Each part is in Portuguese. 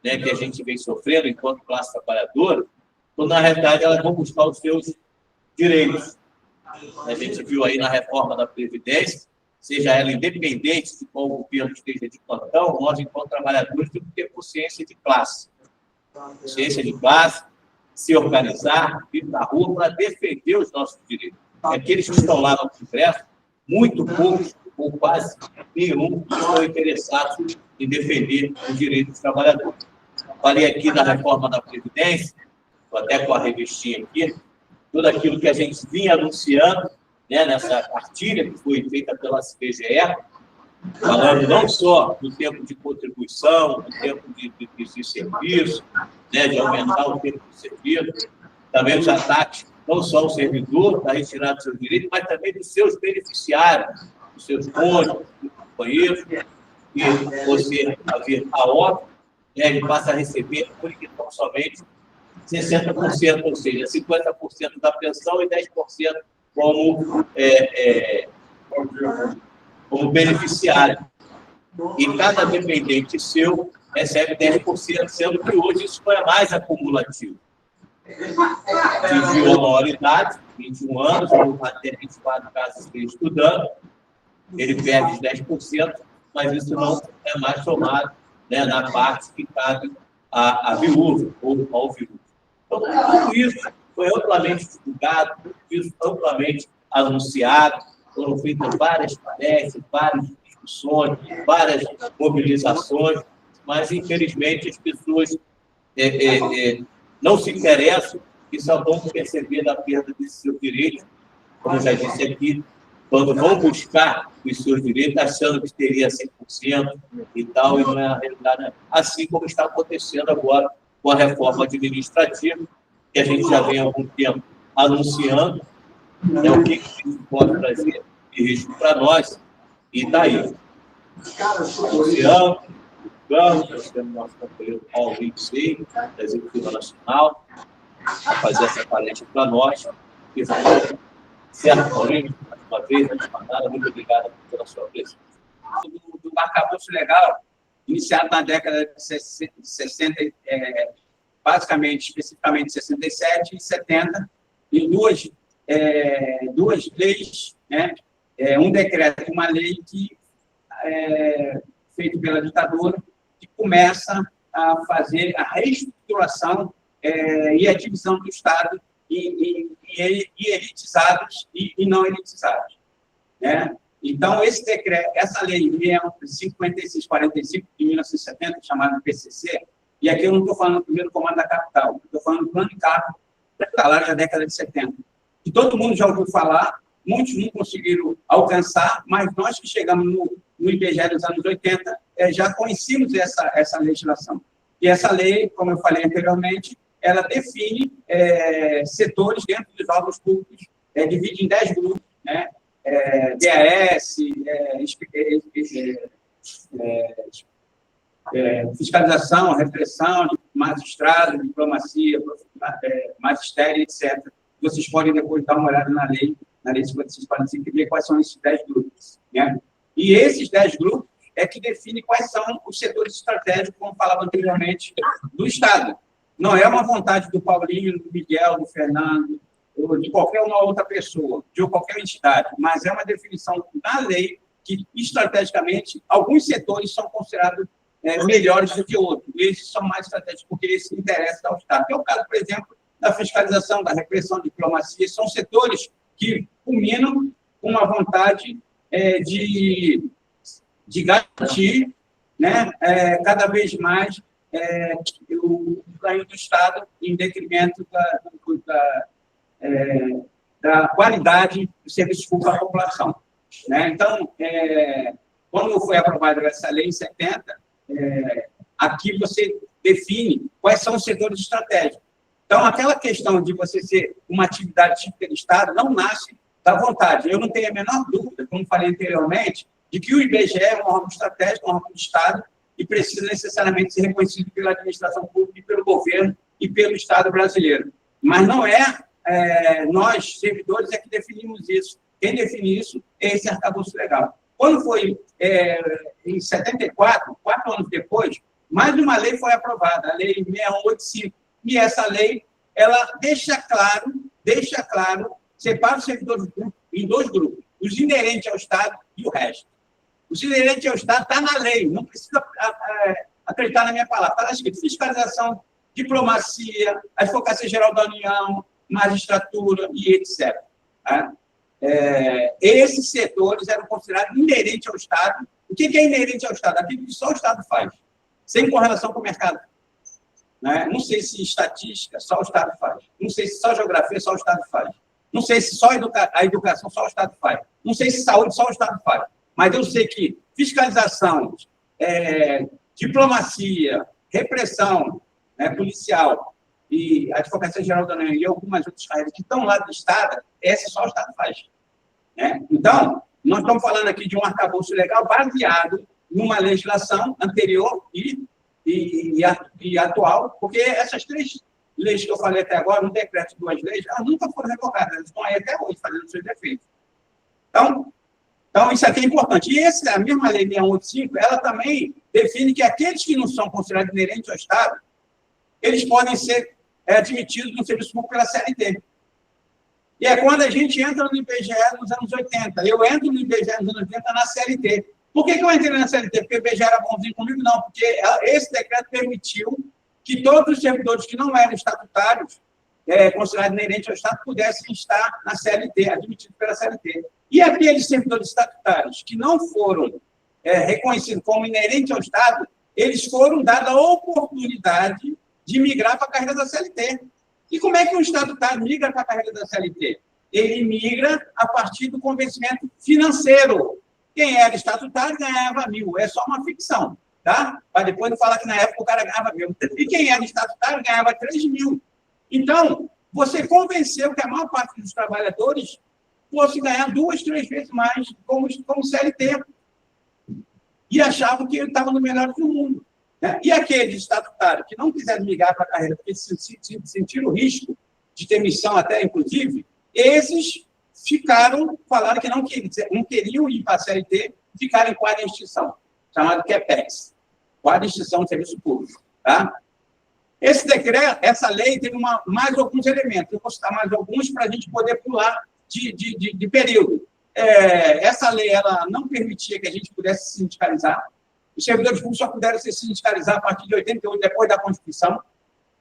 né, que a gente vem sofrendo enquanto classe trabalhadora, quando, na realidade, elas vão buscar os seus direitos. A gente viu aí na reforma da Previdência, seja ela independente de qual governo esteja de plantão, nós, enquanto trabalhadores, temos que ter consciência de classe. Consciência de classe, se organizar, ir na rua para defender os nossos direitos. Aqueles que estão lá no Congresso, muito poucos, ou quase nenhum, estão interessados em defender os direitos dos trabalhadores. Falei aqui da reforma da Previdência, estou até com a revistinha aqui, tudo aquilo que a gente vinha anunciando, né, nessa cartilha que foi feita pela CBGE, falando não só do tempo de contribuição, do tempo de serviço, né, de aumentar o tempo de serviço, também os ataques, não só ao servidor, da retirada dos seus direitos, mas também dos seus beneficiários, dos seus cônjuges, dos companheiros, e você haver a óbito, né, ele passa a receber, por enquanto, somente 60%, ou seja, 50% da pensão e 10% como beneficiário. E cada dependente seu recebe 10%, sendo que hoje isso não é mais acumulativo. Atingiu a maioridade, 21 anos, ou até 24 casos esteja estudando, ele perde os 10%, mas isso não é mais somado, né, na parte que cabe à viúva ou ao viúvo. Então, tudo isso foi amplamente divulgado, tudo isso amplamente anunciado, foram feitas várias palestras, várias discussões, várias mobilizações, mas, infelizmente, as pessoas não se interessam e só vão perceber a perda desse seu direito, como já disse aqui, quando vão buscar os seus direitos, achando que teria 100% e tal, e não é a realidade. Assim como está acontecendo agora com a reforma administrativa, que a gente já vem há algum tempo anunciando, né, o que isso pode trazer de risco para nós, e está aí. Anunciando, nós temos nosso companheiro Paulo Lindsay, da Executiva Nacional, a fazer essa palestra para nós. E certo, Paulinho, mais uma vez, muito obrigado pela sua presença. Do arcabouço legal, iniciado na década de 60, basicamente, especificamente 67 e 70, e duas leis, né? Um decreto e uma lei que feito pela ditadura, que começa a fazer a reestruturação e a divisão do Estado em elitizados e não elitizados, né? Então, esse decreto, essa lei é 5645 de 1970, chamada PCC, e aqui eu não estou falando do primeiro comando da capital, estou falando do plano de cargo lá da década de 70. Que todo mundo já ouviu falar, muitos não conseguiram alcançar, mas nós que chegamos no IBGE dos anos 80, já conhecíamos essa legislação. E essa lei, como eu falei anteriormente, ela define setores dentro dos órgãos públicos, divide em 10 grupos, né? DAS, fiscalização, repressão, magistrado, diplomacia, magistério, etc. Vocês podem depois dar uma olhada na lei 5645 e ver quais são esses 10 grupos, né? E esses 10 grupos é que definem quais são os setores estratégicos, como falava anteriormente, do Estado. Não é uma vontade do Paulinho, do Miguel, do Fernando, ou de qualquer uma outra pessoa, de qualquer entidade, mas é uma definição da lei que, estrategicamente, alguns setores são considerados melhores do que outros. Esses são mais estratégicos porque eles se interessam ao Estado. É o caso, por exemplo, da fiscalização, da repressão, da diplomacia. São setores que culminam com uma vontade de garantir, né, cada vez mais o ganho do Estado em detrimento da qualidade do serviço público à população, né? Então, quando foi aprovada essa lei em 70, aqui você define quais são os setores estratégicos. Então, aquela questão de você ser uma atividade típica do Estado não nasce da vontade. Eu não tenho a menor dúvida, como falei anteriormente, de que o IBGE é um órgão estratégico, um órgão do Estado, e precisa necessariamente ser reconhecido pela administração pública, e pelo governo e pelo Estado brasileiro. Mas não nós, servidores, é que definimos isso. Quem define isso é esse arcabouço legal. Quando foi em 74, 4 anos depois, mais uma lei foi aprovada, a Lei 6185. E essa lei, ela deixa claro, separa os servidores em dois grupos, os inerentes ao Estado e o resto. Os inerentes ao Estado está na lei, não precisa acreditar na minha palavra. Está escrito fiscalização, diplomacia, Advocacia Geral da União, magistratura e etc. Tá? Esses setores eram considerados inerentes ao Estado. O que é inerente ao Estado? Aquilo que só o Estado faz, sem correlação com o mercado. Né? Não sei se estatística só o Estado faz. Não sei se só geografia só o Estado faz. Não sei se só a educação só o Estado faz. Não sei se saúde só o Estado faz. Mas eu sei que fiscalização, diplomacia, repressão policial e Advocacia Geral da União e algumas outras carreiras que estão lá do Estado, essa só o Estado faz. Né? Então, nós estamos falando aqui de um arcabouço legal baseado numa legislação anterior e atual, porque essas três leis que eu falei até agora, um decreto de duas leis, elas nunca foram revogadas, elas estão aí até hoje fazendo seus defeitos. Então, isso aqui é importante. E a mesma lei 6185, ela também define que aqueles que não são considerados inerentes ao Estado, eles podem ser admitidos no serviço público pela CLT. E é quando a gente entra no IBGE nos anos 80. Eu entro no IBGE nos anos 80 na CLT. Por que eu entrei na CLT? Porque o IBGE era bonzinho comigo? Não, porque esse decreto permitiu que todos os servidores que não eram estatutários, considerados inerentes ao Estado, pudessem estar na CLT, admitidos pela CLT. E aqueles servidores estatutários que não foram reconhecidos como inerentes ao Estado, eles foram dados a oportunidade de migrar para a carreira da CLT. E como é que um estatutário migra para a carreira da CLT? Ele migra a partir do convencimento financeiro. Quem era estatutário ganhava 1.000. É só uma ficção, tá? Para depois não falar que na época o cara ganhava 1.000. E quem era estatutário ganhava 3.000. Então, você convenceu que a maior parte dos trabalhadores fosse ganhar 2, 3 vezes mais como CLT. E achavam que ele estava no melhor do mundo. Né? E aqueles estatutários que não quiseram migrar para a carreira, porque sentiram o risco de demissão até, inclusive, esses falaram que não queriam ir para a CLT, ficaram em quadro de extinção, chamado QEPEX, quadro de extinção de serviço público. Tá? Esse decreto, essa lei teve mais alguns elementos. Eu vou citar mais alguns para a gente poder pular de período. Essa lei ela não permitia que a gente pudesse se sindicalizar. Os servidores públicos só puderam se sindicalizar a partir de 88, depois da Constituição.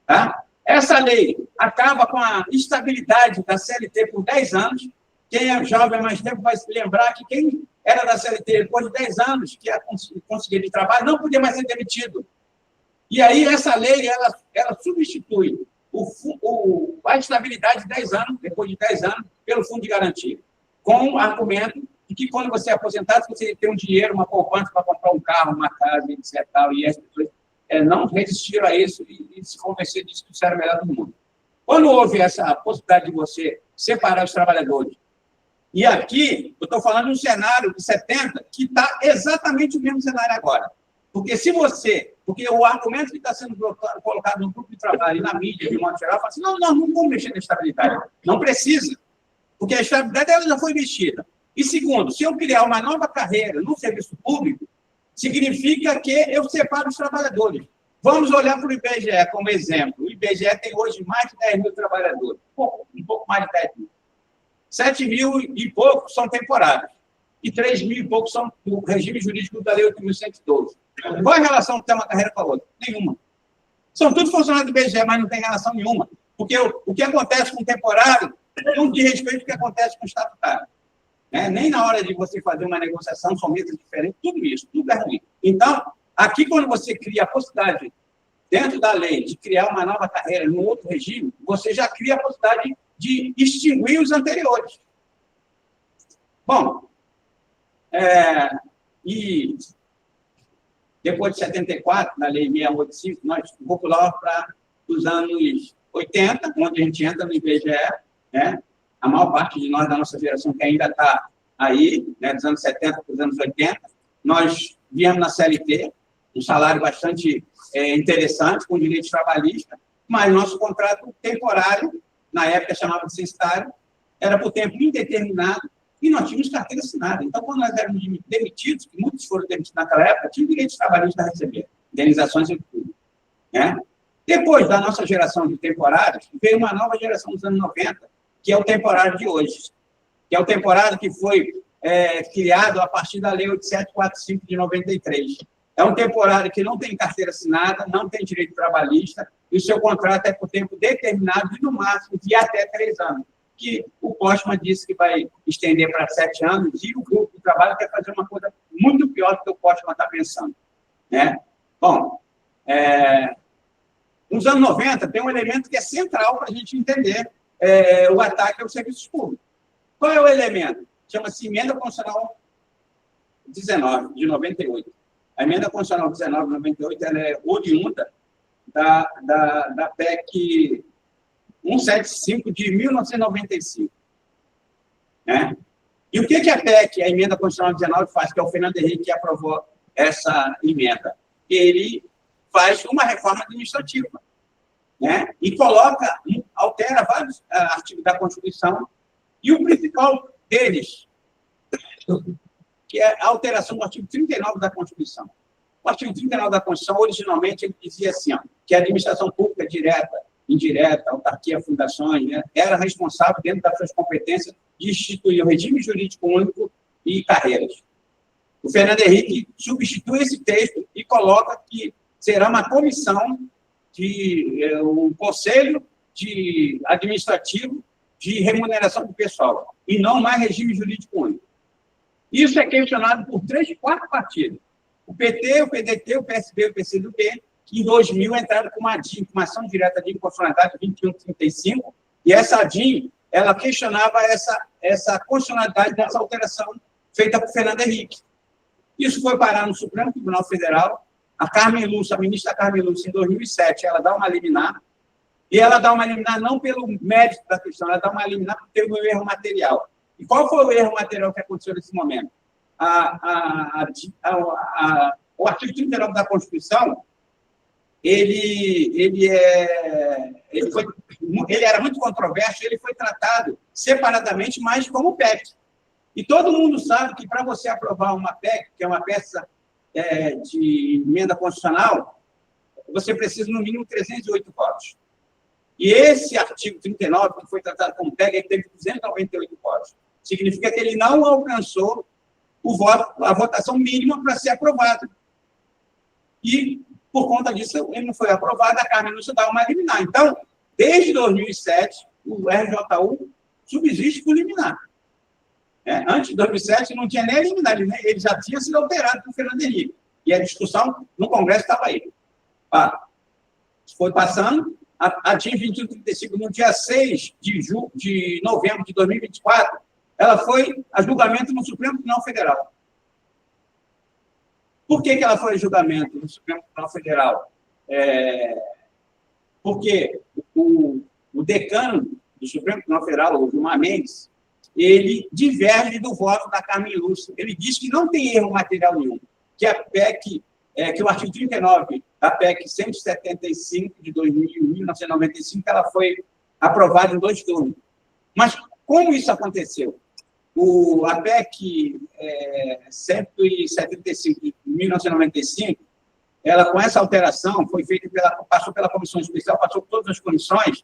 Tá? Essa lei acaba com a estabilidade da CLT por 10 anos. Quem é jovem há mais tempo vai se lembrar que quem era da CLT depois de 10 anos que conseguia de trabalho não podia mais ser demitido. E aí essa lei ela substitui a estabilidade de 10 anos, depois de 10 anos, pelo fundo de garantia, com o argumento de que quando você é aposentado, você tem um dinheiro, uma poupança para comprar um carro, uma casa, etc. E as pessoas não resistiram a isso e se convenceram disso que isso era o melhor do mundo. Quando houve essa possibilidade de você separar os trabalhadores, e aqui eu estou falando de um cenário de 70 que está exatamente o mesmo cenário agora. Porque o argumento que está sendo colocado no grupo de trabalho e na mídia, de modo geral, fala assim, não vamos mexer na estabilidade. Não precisa, porque a estabilidade ela já foi mexida. E segundo, se eu criar uma nova carreira no serviço público, significa que eu separo os trabalhadores. Vamos olhar para o IBGE como exemplo. O IBGE tem hoje mais de 10 mil trabalhadores, um pouco mais de 10 mil. 7 mil e poucos são temporários. E 3 mil e poucos são do regime jurídico da Lei 8.112. Qual é a relação de ter uma carreira com a outra? Nenhuma. São todos funcionários do IBGE, mas não tem relação nenhuma. Porque o que acontece com o temporário não diz respeito ao que acontece com o estatutário. Nem na hora de você fazer uma negociação, são metas diferentes, tudo isso, tudo é ruim. Então, aqui, quando você cria a possibilidade, dentro da lei, de criar uma nova carreira em um outro regime, você já cria a possibilidade de extinguir os anteriores. Bom, e depois de 74, na Lei 685, nós vamos pular para os anos 80, onde a gente entra no IBGE, né? A maior parte de nós, da nossa geração, que ainda está aí, né, dos anos 70 para os anos 80, nós viemos na CLT, um salário bastante interessante, com direitos trabalhistas, mas nosso contrato temporário, na época chamava de censitário, era por tempo indeterminado, e nós tínhamos carteira assinada. Então, quando nós éramos demitidos, que muitos foram demitidos naquela época, tinham direitos trabalhistas a receber. indenizações e tudo, né? Depois da nossa geração de temporários, veio uma nova geração dos anos 90, que é o temporário de hoje, que é o temporário que foi criado a partir da Lei 8745 de 93. É um temporário que não tem carteira assinada, não tem direito trabalhista, e o seu contrato é por tempo determinado e, no máximo, de até 3 anos, que o Postman disse que vai estender para 7 anos, e o grupo de trabalho quer fazer uma coisa muito pior do que o Postman está pensando, né? Bom, nos anos 90, tem um elemento que é central para a gente entender o ataque aos serviços públicos. Qual é o elemento? Chama-se Emenda Constitucional 19, de 98. A Emenda Constitucional 19, de 98, ela é oriunda da PEC 175, de 1995. Né? E o que a PEC, a Emenda Constitucional 19, faz? Que é o Fernando Henrique que aprovou essa emenda. Ele faz uma reforma administrativa, né? E altera vários artigos da Constituição, e o principal deles, que é a alteração do artigo 39 da Constituição. O artigo 39 da Constituição, originalmente, ele dizia assim, que a administração pública direta, indireta, autarquia, fundações, né, era responsável, dentro das suas competências, de instituir o regime jurídico único e carreiras. O Fernando Henrique substitui esse texto e coloca que será uma comissão, um conselho administrativo de remuneração do pessoal, e não mais regime jurídico único. Isso é questionado por 3 de 4 partidos. O PT, o PDT, o PSB e o PCdoB, que em 2000 entraram com uma DIN, uma ação direta de inconstitucionalidade 2135, e essa DIN, ela questionava essa constitucionalidade dessa alteração feita por Fernando Henrique. Isso foi parar no Supremo Tribunal Federal. A ministra Carmen Lúcia, em 2007, ela dá uma liminar, e ela dá uma liminar não pelo mérito da questão, ela dá uma liminar pelo erro material. E qual foi o erro material que aconteceu nesse momento? O artigo 39 da Constituição, ele era muito controverso, ele foi tratado separadamente, mas como PEC. E todo mundo sabe que, para você aprovar uma PEC, que é uma peça de emenda constitucional, você precisa, no mínimo, 308 votos. E esse artigo 39, que foi tratado como PEC, ele teve 298 votos. Significa que ele não alcançou a votação mínima para ser aprovado. E, por conta disso, ele não foi aprovado, a Carmen Lúcia dá uma liminar. Então, desde 2007, o RJU subsiste por liminar. Antes de 2007, não tinha nem liminar, ele já tinha sido alterado por Fernando Henrique. E a discussão no Congresso estava aí. Foi passando, a DIN 2135, no dia 6 de novembro de 2024, ela foi a julgamento no Supremo Tribunal Federal. Por que ela foi a julgamento no Supremo Tribunal Federal? Porque o decano do Supremo Tribunal Federal, o Gilmar Mendes, ele diverge do voto da Carmen Lúcia. Ele diz que não tem erro material nenhum, que a PEC, que o artigo 39 da PEC 175 de 1995, ela foi aprovada em 2 turnos. Mas como isso aconteceu? A PEC 175 de 1995, ela, com essa alteração, foi feita passou pela comissão especial, passou por todas as comissões,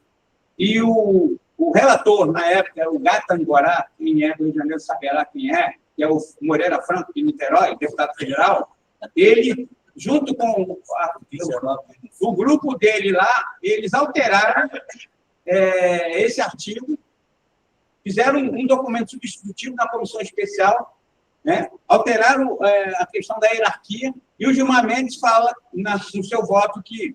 e o relator, na época, era o Gata Angorá, quem é do Rio de Janeiro saberá quem é, que é o Moreira Franco, de Niterói, deputado federal, ele, junto com o grupo dele lá, eles alteraram esse artigo, fizeram um documento substitutivo na comissão especial, né? Alteraram a questão da hierarquia, e o Gilmar Mendes fala no seu voto que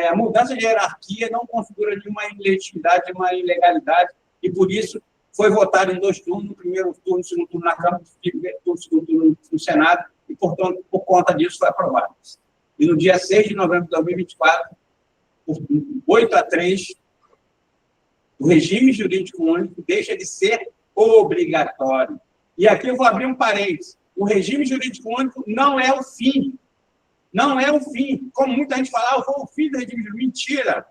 a mudança de hierarquia não configura nenhuma ilegitimidade, uma ilegalidade, e por isso foi votado em 2 turnos, no primeiro turno, no segundo turno na Câmara, no segundo turno no Senado, e, portanto, por conta disso, foi aprovado. E no dia 6 de novembro de 2024, por 8-3, o regime jurídico único deixa de ser obrigatório. E aqui eu vou abrir um parênteses. O regime jurídico único não é o fim. Não é o fim. Como muita gente fala, foi o fim do regime jurídico. Mentira.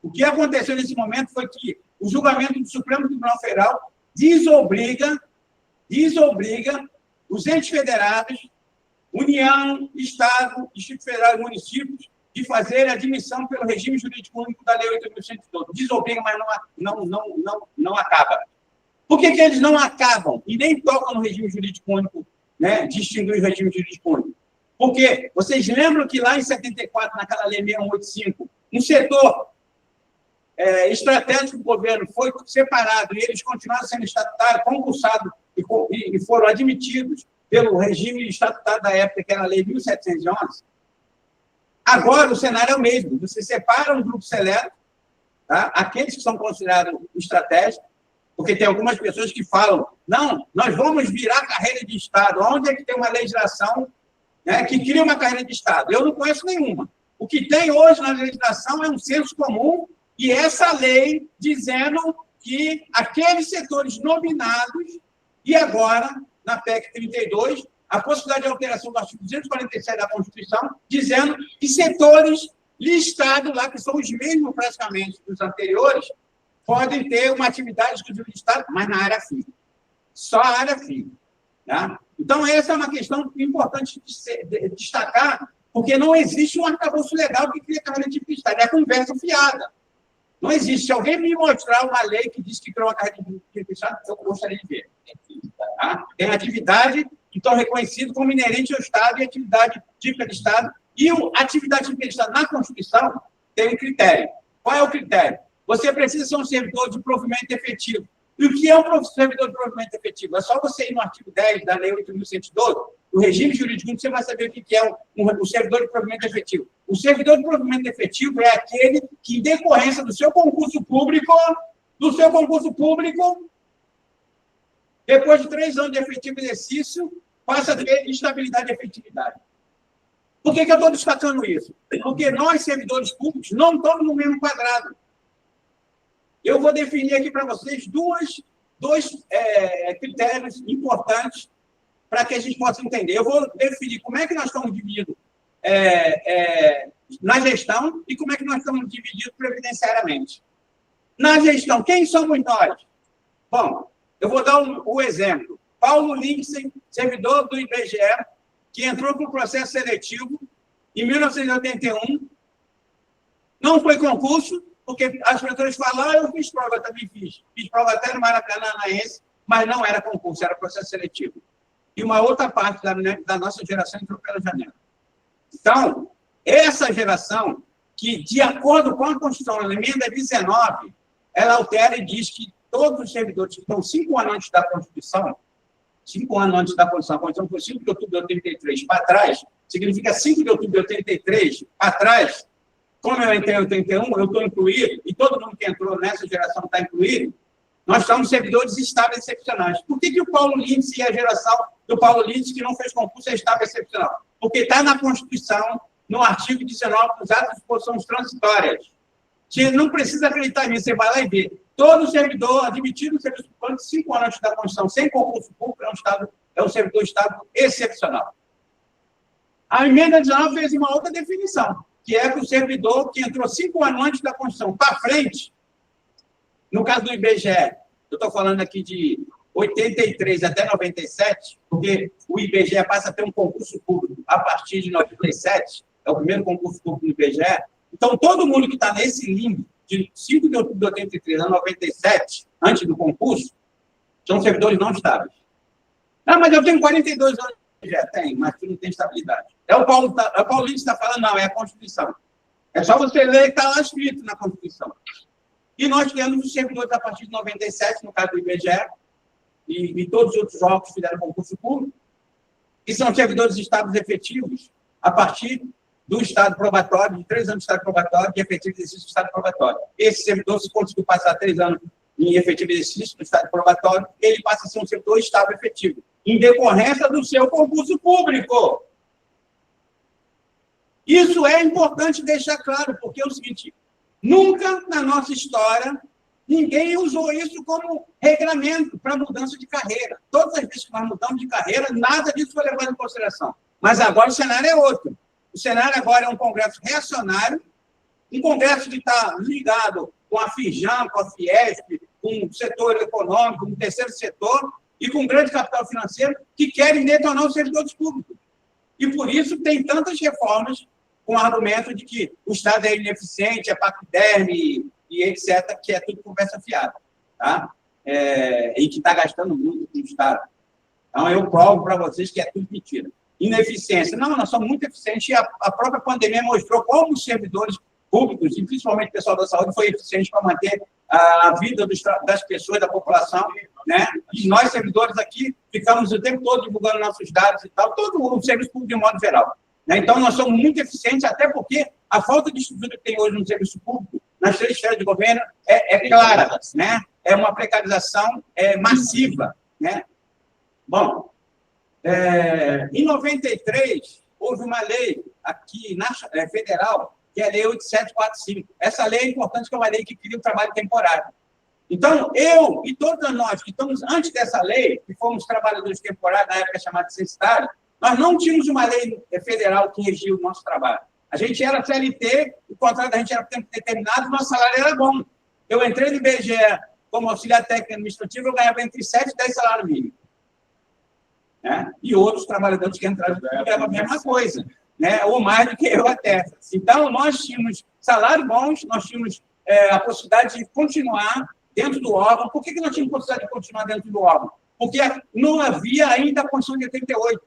O que aconteceu nesse momento foi que o julgamento do Supremo Tribunal Federal desobriga os entes federados, União, Estado, Distrito Federal e municípios de fazer a admissão pelo regime jurídico único da Lei 8.112. Desobriga, mas não acaba. Por que eles não acabam e nem tocam no regime jurídico único, né, distinguir o regime jurídico único? Porque vocês lembram que lá em 74, naquela Lei 6185, um setor estratégico do governo foi separado e eles continuaram sendo estatutários, concursados e foram admitidos pelo regime estatutário da época, que era a Lei 1711. Agora, o cenário é o mesmo. Você separa um grupo seleto, tá? Aqueles que são considerados estratégicos, porque tem algumas pessoas que falam, não, nós vamos virar carreira de Estado. Onde é que tem uma legislação, né, que cria uma carreira de Estado? Eu não conheço nenhuma. O que tem hoje na legislação é um senso comum e essa lei dizendo que aqueles setores nominados, e agora, na PEC 32, a possibilidade de alteração do artigo 247 da Constituição, dizendo que setores listados lá, que são os mesmos praticamente dos anteriores, podem ter uma atividade exclusiva de Estado, mas na área FII. Só a área FII. Tá? Então, essa é uma questão importante de destacar, porque não existe um arcabouço legal que cria carreira de Estado. É conversa fiada. Não existe. Se alguém me mostrar uma lei que diz que criou uma carreira de Estado, eu gostaria de ver. Tá? Tem atividade que estão reconhecidas como inerente ao Estado e atividade típica de Estado. E a atividade típica de Estado na Constituição tem um critério. Qual é o critério? Você precisa ser um servidor de provimento efetivo. E o que é um servidor de provimento efetivo? É só você ir no artigo 10 da Lei 8.112, o regime jurídico, você vai saber o que é um servidor de provimento efetivo. O servidor de provimento efetivo é aquele que, em decorrência do seu concurso público, depois de 3 anos de efetivo exercício, passa a ter estabilidade e efetividade. Por que eu estou destacando isso? Porque nós, servidores públicos, não estamos no mesmo quadrado. Eu vou definir aqui para vocês dois critérios importantes para que a gente possa entender. Eu vou definir como é que nós estamos divididos na gestão e como é que nós estamos divididos previdenciariamente. Na gestão, quem somos nós? Bom, eu vou dar o exemplo. Paulo Lindsay, servidor do IBGE, que entrou para o processo seletivo em 1981, não foi concurso, porque as pessoas falam, eu fiz prova, eu também fiz. Fiz prova até no Maracanãense, mas não era concurso, era processo seletivo. E uma outra parte da nossa geração entrou pela janela. Então, essa geração, que, de acordo com a Constituição, a emenda 19, ela altera e diz que todos os servidores que estão 5 anos antes da Constituição, 5 anos antes da Constituição, a Constituição foi 5 de outubro de 83 para trás, significa 5 de outubro de 83 para trás. Como eu entrei em 81, eu estou incluído, e todo mundo que entrou nessa geração está incluído, nós somos servidores estáveis excepcionais. Por que o Paulo Lindsay e a geração do Paulo Lindsay, que não fez concurso, é estável excepcional? Porque está na Constituição, no artigo 19, os atos de disposição transitórias. Você não precisa acreditar em mim, você vai lá e vê. Todo servidor admitido no serviço público, 5 anos antes da Constituição, sem concurso público, é um servidor de Estado excepcional. A emenda 19 fez uma outra definição, que é que o servidor que entrou 5 anos antes da Constituição para frente, no caso do IBGE, eu estou falando aqui de 83 até 97, porque o IBGE passa a ter um concurso público a partir de 97, é o primeiro concurso público do IBGE. Então, todo mundo que está nesse limbo de 5 de outubro de 83 a 97, antes do concurso, são servidores não estáveis. Ah, mas eu tenho 42 anos. Já tem, mas tu não tem estabilidade. O Paulo Lindsay está falando, não, é a Constituição. É só você ler que está lá escrito na Constituição. E nós temos os servidores a partir de 97, no caso do IBGE, e todos os outros órgãos que fizeram concurso público, que são servidores estáveis efetivos a partir do estado probatório, de 3 anos de estado probatório, de efetivo exercício do estado probatório. Esse servidor, se conseguiu passar 3 anos em efetivo exercício do estado probatório, ele passa a ser um servidor estável efetivo, em decorrência do seu concurso público. Isso é importante deixar claro, porque é o seguinte, nunca na nossa história ninguém usou isso como regramento para mudança de carreira. Todas as vezes que nós mudamos de carreira, nada disso foi levado em consideração. Mas agora o cenário é outro. O cenário agora é um congresso reacionário, um congresso que está ligado com a FIJAM, com a Fiesp, com o setor econômico, com o terceiro setor, e com o grande capital financeiro, que querem detonar os servidores públicos. E por isso tem tantas reformas com o argumento de que o Estado é ineficiente, é paquiderme e etc., que é tudo conversa fiada, tá? E que está gastando muito com o Estado. Então, eu provo para vocês que é tudo mentira. Ineficiência. Não, nós somos muito eficientes e a própria pandemia mostrou como os servidores públicos, e principalmente o pessoal da saúde, foi eficiente para manter a vida das pessoas, da população, né? E nós, servidores aqui, ficamos o tempo todo divulgando nossos dados e tal, todo o serviço público de modo geral, né? Então, nós somos muito eficientes, até porque a falta de estrutura que tem hoje no serviço público, nas 3 esferas de governo, é clara, né? É uma precarização massiva, né? Bom, em 93, houve uma lei aqui federal, que é a Lei 8745. Essa lei é importante, que é uma lei que cria o trabalho temporário. Então, eu e todos nós que estamos antes dessa lei, que fomos trabalhadores temporários, na época chamada censitário, nós não tínhamos uma lei federal que regia o nosso trabalho. A gente era CLT, o contrato da gente era por tempo determinado, o nosso salário era bom. Eu entrei no IBGE como auxiliar técnico administrativo, eu ganhava entre 7 e 10 salários mínimos. Né? E outros trabalhadores que entraram ganhavam a mesma coisa, né? Ou mais do que eu até. Então, nós tínhamos salários bons, nós tínhamos a possibilidade de continuar dentro do órgão. Por que nós tínhamos possibilidade de continuar dentro do órgão? Porque não havia ainda a Constituição de 88.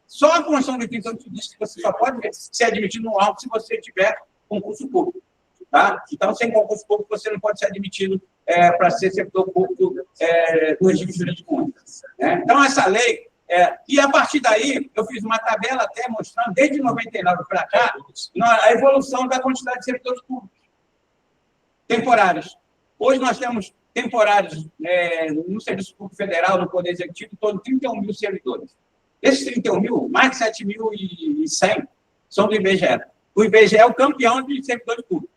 Só a Constituição de 88 diz que você só pode ser admitido no órgão se você tiver concurso público. Tá? Então, sem concurso público, você não pode ser admitido para ser servidor público do regime jurídico único. Né? Então, essa lei... e a partir daí, eu fiz uma tabela até mostrando, desde 99 para cá, a evolução da quantidade de servidores públicos temporários. Hoje nós temos temporários no Serviço Público Federal, no Poder Executivo, em torno de 31 mil servidores. Esses 31 mil, mais de 7.100 são do IBGE. O IBGE é o campeão de servidores públicos.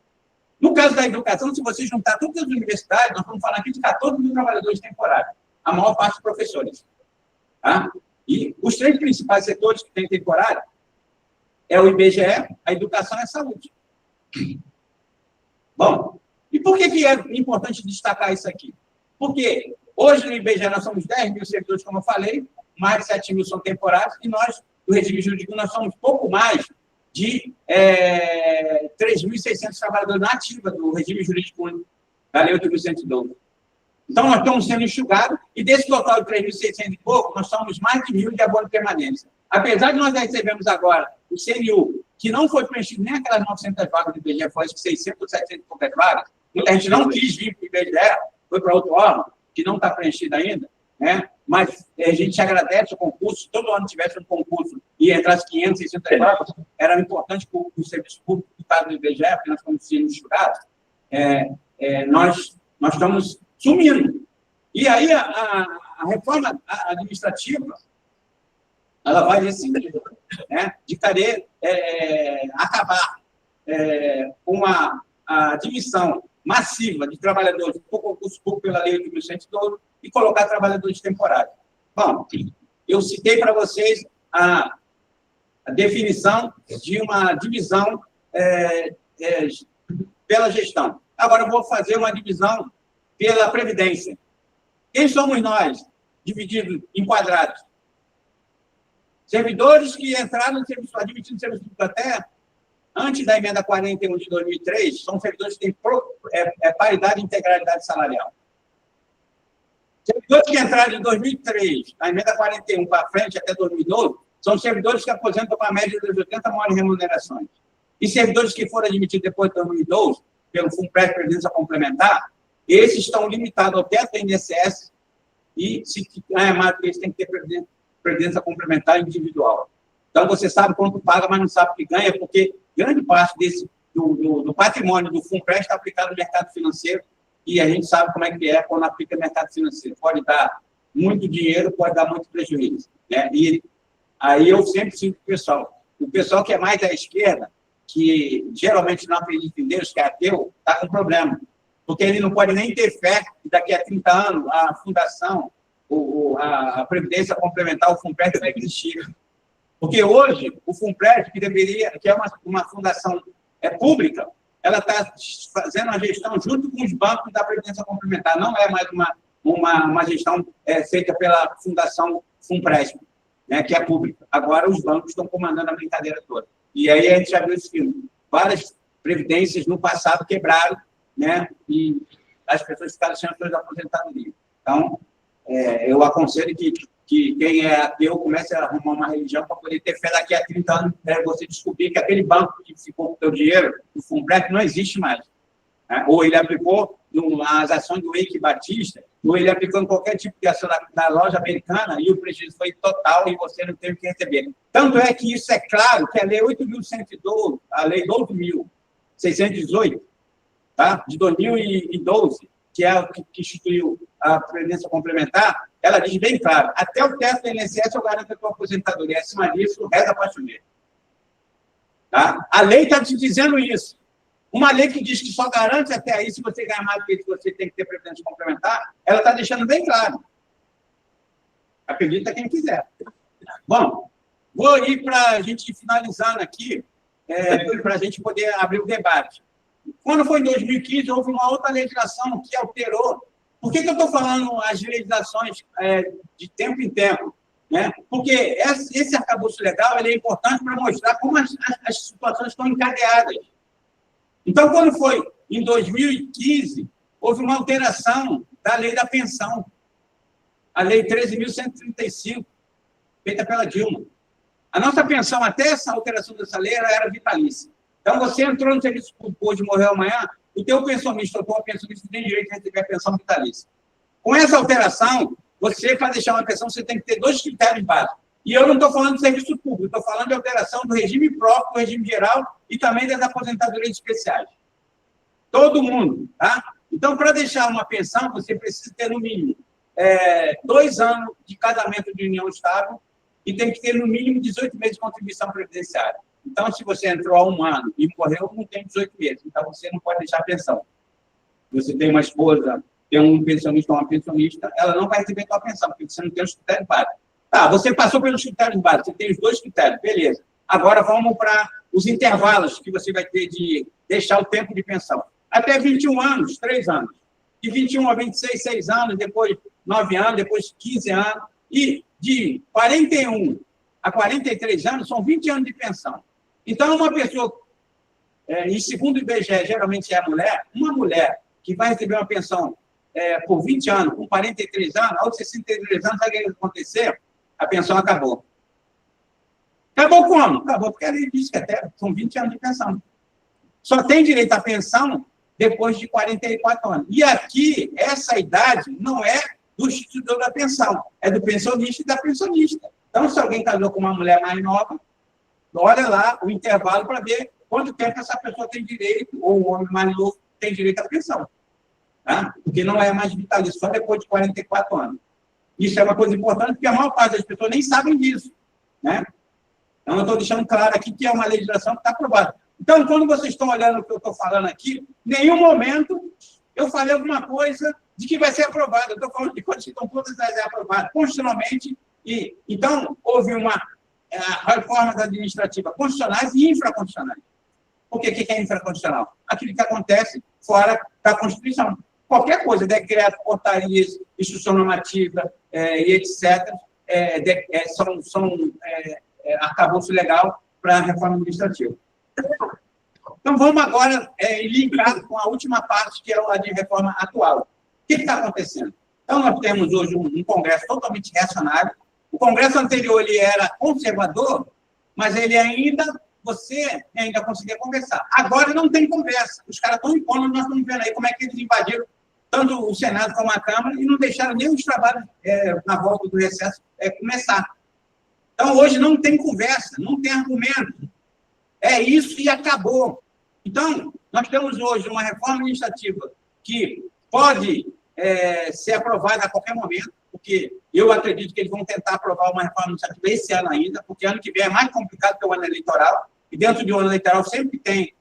No caso da educação, se você juntar todas as universidades, nós estamos falando aqui de 14 mil trabalhadores temporários, a maior parte professores. Tá? E os 3 principais setores que têm temporário é o IBGE, a educação e a saúde. Bom, e por que é importante destacar isso aqui? Porque hoje no IBGE nós somos 10 mil servidores, como eu falei, mais de 7 mil são temporários, e nós, do regime jurídico, nós somos pouco mais de 3.600 trabalhadores na ativa do regime jurídico único, da Lei 8.112. Então, nós estamos sendo enxugados, e desse total de 3.600 e pouco, nós somos mais de 1.000 de abono de permanência. Apesar de nós recebemos agora o CNU, que não foi preenchido nem aquelas 900 vagas do IBGE, foi 600, 700 e poucas vagas, muita gente não quis vir para o IBGE, foi para outro órgão, que não está preenchido ainda, né? Mas a gente agradece o concurso, se todo ano tivesse um concurso e entrasse 500, 600 vagas, era importante para o serviço público que está no IBGE, porque nós estamos sendo enxugados, nós estamos sumindo. E aí a reforma administrativa, ela vai nesse sentido, né, de querer acabar com a admissão massiva de trabalhadores por concurso público pela Lei 8.112 e colocar trabalhadores temporários. Bom, eu citei para vocês a definição de uma divisão pela gestão. Agora eu vou fazer uma divisão pela Previdência. Quem somos nós, divididos, enquadrados? Servidores que entraram no serviço, admitidos no serviço público até antes da emenda 41 de 2003, são servidores que têm paridade e integralidade salarial. Servidores que entraram em 2003, na emenda 41 para frente, até 2012, são servidores que aposentam para a média das 80 maiores remunerações. E servidores que foram admitidos depois de 2012, pelo FUNPRES Previdência Complementar, esses estão limitados ao teto da INSS e, se ganha mais do que eles, têm que ter previdência complementar individual. Então, você sabe quanto paga, mas não sabe o que ganha, porque grande parte do patrimônio do FUNPRES está aplicado no mercado financeiro, e a gente sabe como é que é quando aplica no mercado financeiro. Pode dar muito dinheiro, pode dar muito prejuízo. Né? E aí eu sempre sinto o pessoal que é mais da esquerda, que geralmente não acredita em Deus, que é ateu, está com problema. Porque ele não pode nem ter fé que daqui a 30 anos a fundação, a Previdência Complementar, o FUNPRES, vai existir. Porque hoje, o FUNPRES, que é uma fundação pública, ela está fazendo a gestão junto com os bancos da Previdência Complementar. Não é mais uma gestão feita pela Fundação FUNPRES. né, que é pública. Agora os bancos estão comandando a brincadeira toda. E aí a gente já viu esse filme. Várias previdências no passado quebraram, né, e as pessoas ficaram sem as suas aposentadorias. Então, eu aconselho que quem é ateu comece a arrumar uma religião para poder ter fé daqui a 30 anos, você descobrir que aquele banco que ficou com o seu dinheiro, o Fundeb, não existe mais. Né? Ou ele aplicou as ações do Eike Batista, ou ele aplicou em qualquer tipo de ação da loja americana e o prejuízo foi total e você não teve que receber. Tanto é que isso é claro que a Lei 8.112, a Lei 12.618, tá? De 2012, que é o que instituiu a Previdência Complementar, ela diz bem claro, até o teto do INSS eu garanto a tua aposentadoria, acima disso, reza para chover. Tá? A lei está te dizendo isso. Uma lei que diz que só garante até aí, se você ganhar mais do que isso, você tem que ter Previdência Complementar, ela está deixando bem claro. Acredita quem quiser. Bom, vou ir para a gente ir finalizando aqui, para a gente poder abrir o debate. Quando foi em 2015, houve uma outra legislação que alterou. Por que eu estou falando as legislações de tempo em tempo? Né? Porque esse arcabouço legal ele é importante para mostrar como as situações estão encadeadas. Então, quando foi em 2015, houve uma alteração da lei da pensão, a Lei 13.135, feita pela Dilma. A nossa pensão, até essa alteração dessa lei, ela era vitalícia. Então, você entrou no serviço público hoje, morreu amanhã, o teu pensionista ou tua pensionista tem direito a receber a pensão vitalícia. Com essa alteração, você, para deixar uma pensão, você tem que ter 2 critérios básicos. E eu não estou falando de serviço público, estou falando de alteração do regime próprio, do regime geral e também das aposentadorias especiais. Todo mundo, tá? Então, para deixar uma pensão, você precisa ter, no mínimo, 2 anos de casamento de união estável e tem que ter, no mínimo, 18 meses de contribuição previdenciária. Então, se você entrou há 1 ano e morreu, não tem 18 meses. Então, você não pode deixar a pensão. Você tem uma esposa, tem um pensionista ou uma pensionista, ela não vai receber a sua pensão, porque você não tem os critérios básicos. Tá, você passou pelos critérios básicos, você tem os 2 critérios, beleza. Agora, vamos para os intervalos que você vai ter de deixar o tempo de pensão. Até 21 anos, 3 anos. De 21 a 26, 6 anos, depois 9 anos, depois 15 anos. E de 41 a 43 anos, são 20 anos de pensão. Então, uma pessoa, e segundo o IBGE, geralmente é a mulher, uma mulher que vai receber uma pensão por 20 anos, com 43 anos, aos 63 anos, sabe o que vai acontecer? A pensão acabou. Acabou como? Acabou porque a lei diz que até são 20 anos de pensão. Só tem direito à pensão depois de 44 anos. E aqui, essa idade não é do instituidor da pensão, é do pensionista e da pensionista. Então, se alguém casou com uma mulher mais nova, olha lá o intervalo para ver quanto tempo essa pessoa tem direito, ou o homem mais novo tem direito à pensão. Tá? Porque não é mais vitalício, só depois de 44 anos. Isso é uma coisa importante, porque a maior parte das pessoas nem sabem disso. Né? Então, eu estou deixando claro aqui que é uma legislação que está aprovada. Então, quando vocês estão olhando o que eu estou falando aqui, em nenhum momento eu falei alguma coisa de que vai ser aprovada. Eu estou falando de coisas que estão todas aprovadas constitucionalmente. E, então, houve uma reformas administrativas constitucionais e infraconstitucionais. Por quê? O que é infraconstitucional? Aquilo que acontece fora da Constituição. Qualquer coisa, decreto, portarias, instrução normativa, e etc., são arcabouço legal para a reforma administrativa. Então, vamos agora linkar com a última parte, que é a de reforma atual. O que está acontecendo? Então, nós temos hoje um Congresso totalmente reacionário. O Congresso anterior ele era conservador, mas ele você ainda conseguia conversar. Agora não tem conversa. Os caras estão impondo, nós estamos vendo aí como é que eles invadiram tanto o Senado como a Câmara e não deixaram nem os trabalhos na volta do recesso começar. Então, hoje não tem conversa, não tem argumento. É isso e acabou. Então, nós temos hoje uma reforma administrativa que pode ser aprovada a qualquer momento, porque eu acredito que eles vão tentar aprovar uma reforma administrativa esse ano ainda, porque ano que vem é mais complicado que o ano eleitoral, e dentro de um ano eleitoral sempre tem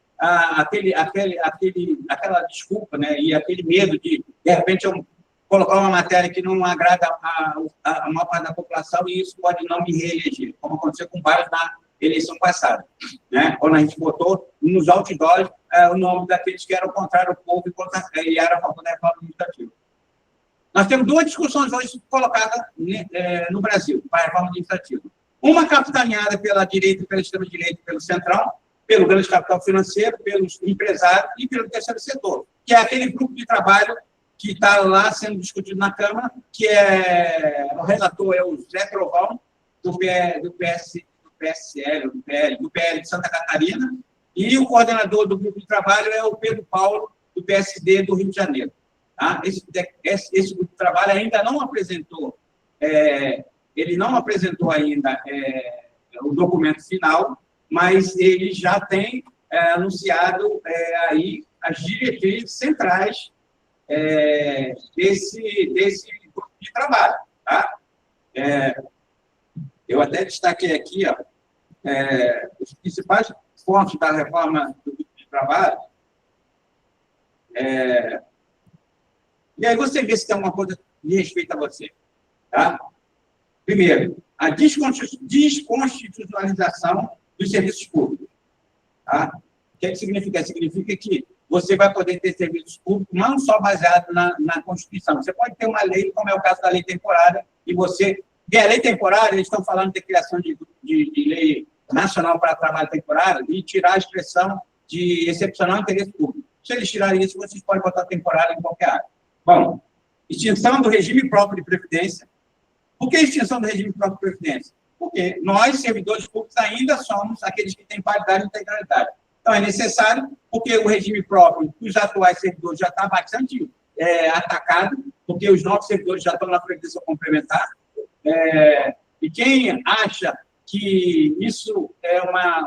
aquela desculpa, né, e aquele medo de repente, eu colocar uma matéria que não agrada a maior parte da população e isso pode não me reeleger, como aconteceu com vários na eleição passada, né? Quando a gente botou nos outdoors o nome daqueles que eram contrário ao povo e eram a favor da reforma administrativa. Nós temos duas discussões hoje colocadas no Brasil, para a reforma administrativa. Uma capitaneada pela direita, pela extrema-direita, pelo centrão, pelo grande capital financeiro, pelos empresários e pelo terceiro setor, que é aquele grupo de trabalho que está lá sendo discutido na Câmara, que o relator é o Zé Trovão, do PSL, do PL de Santa Catarina, e o coordenador do grupo de trabalho é o Pedro Paulo, do PSD do Rio de Janeiro. Tá? Esse grupo de trabalho ainda não apresentou, ele não apresentou ainda o documento final, mas ele já tem anunciado aí as diretrizes centrais desse grupo de trabalho. Tá? Eu até destaquei aqui os principais pontos da reforma do grupo de trabalho. E aí você vê se tem alguma coisa de respeito a você. Tá? Primeiro, a desconstitucionalização dos serviços públicos. Tá? O que significa? Significa que você vai poder ter serviços públicos não só baseado na Constituição. Você pode ter uma lei, como é o caso da lei temporária, e você... E a lei temporária, eles estão falando de criação de lei nacional para trabalho temporário e tirar a expressão de excepcional interesse público. Se eles tirarem isso, vocês podem botar temporário em qualquer área. Bom, extinção do regime próprio de previdência. Por que extinção do regime próprio de previdência? Porque nós, servidores públicos, ainda somos aqueles que têm paridade e integralidade. Então, é necessário, porque o regime próprio dos atuais servidores já está bastante atacado, porque os novos servidores já estão na previdência complementar. E quem acha que isso é